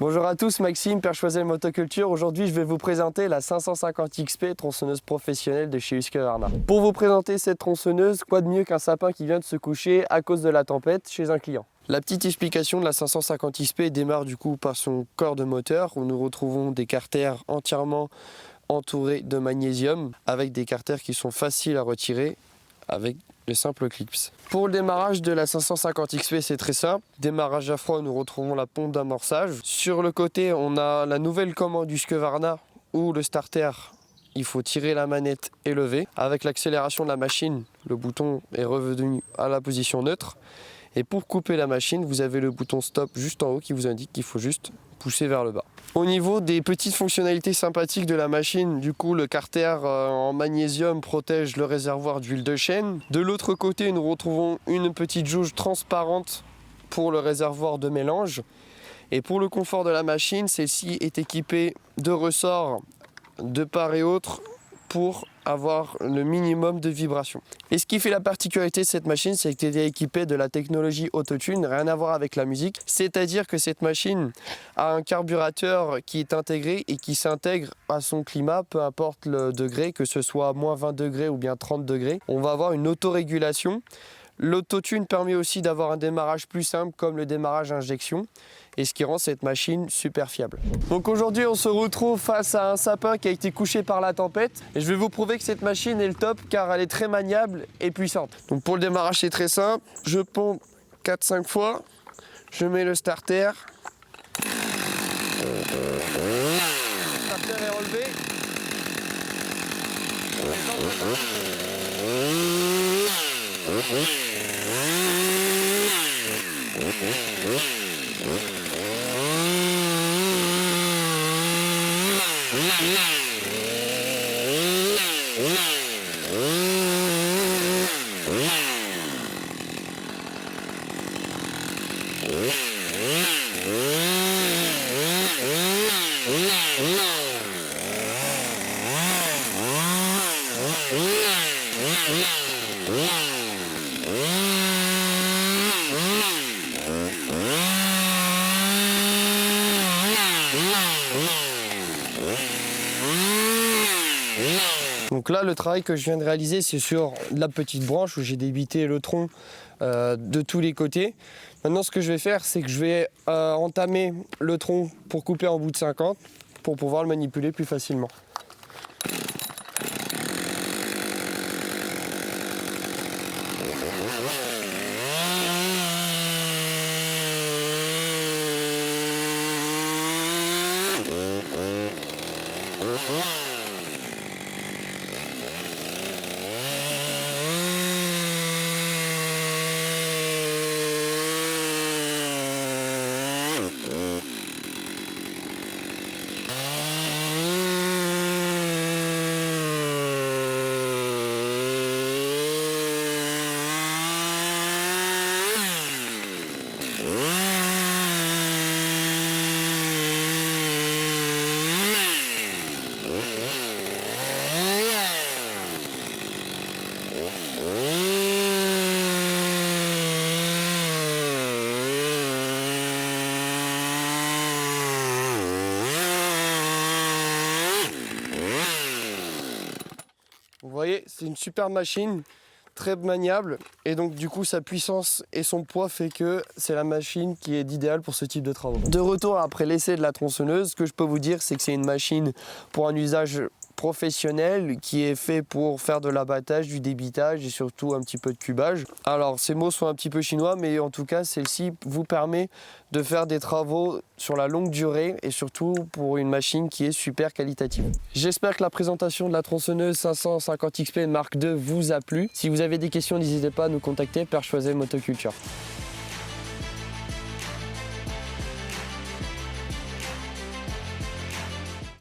Bonjour à tous, Maxime, Père Choisel Motoculture. Aujourd'hui, je vais vous présenter la 550 XP tronçonneuse professionnelle de chez Husqvarna. Pour vous présenter cette tronçonneuse, quoi de mieux qu'un sapin qui vient de se coucher à cause de la tempête chez un client. La petite explication de la 550 XP démarre du coup par son corps de moteur où nous retrouvons des carters entièrement entourés de magnésium avec des carters qui sont faciles à retirer avec les simples clips. Pour le démarrage de la 550 XP, c'est très simple. Démarrage à froid, nous retrouvons la pompe d'amorçage. Sur le côté, on a la nouvelle commande du Husqvarna où le starter, il faut tirer la manette et lever. Avec l'accélération de la machine, le bouton est revenu à la position neutre. Et pour couper la machine, vous avez le bouton stop juste en haut qui vous indique qu'il faut juste pousser vers le bas. Au niveau des petites fonctionnalités sympathiques de la machine, du coup le carter en magnésium protège le réservoir d'huile de chêne. De l'autre côté, nous retrouvons une petite jauge transparente pour le réservoir de mélange. Et pour le confort de la machine, celle-ci est équipée de ressorts de part et autre pour avoir le minimum de vibration. Et ce qui fait la particularité de cette machine, c'est qu'elle est équipée de la technologie Autotune, rien à voir avec la musique. C'est-à-dire que cette machine a un carburateur qui est intégré et qui s'intègre à son climat, peu importe le degré, que ce soit moins 20 degrés ou bien 30 degrés. On va avoir une autorégulation. L'autotune permet aussi d'avoir un démarrage plus simple comme le démarrage injection et ce qui rend cette machine super fiable. Donc aujourd'hui on se retrouve face à un sapin qui a été couché par la tempête et je vais vous prouver que cette machine est le top car elle est très maniable et puissante. Donc pour le démarrage c'est très simple, je pompe 4-5 fois, je mets le starter. Le starter est relevé. Donc là, le travail que je viens de réaliser, c'est sur la petite branche où j'ai débité le tronc de tous les côtés. Maintenant, ce que je vais faire, c'est que je vais entamer le tronc pour couper en bout de 50 pour pouvoir le manipuler plus facilement. Vous voyez, c'est une super machine, très maniable, et donc du coup sa puissance et son poids fait que c'est la machine qui est idéale pour ce type de travaux. De retour après l'essai de la tronçonneuse, ce que je peux vous dire, c'est que c'est une machine pour un usage professionnel qui est fait pour faire de l'abattage, du débitage et surtout un petit peu de cubage. Alors ces mots sont un petit peu chinois, mais en tout cas celle-ci vous permet de faire des travaux sur la longue durée et surtout pour une machine qui est super qualitative. J'espère que la présentation de la tronçonneuse 550 XP Mark II vous a plu. Si vous avez des questions, n'hésitez pas à nous contacter, Père Choisel Motoculture.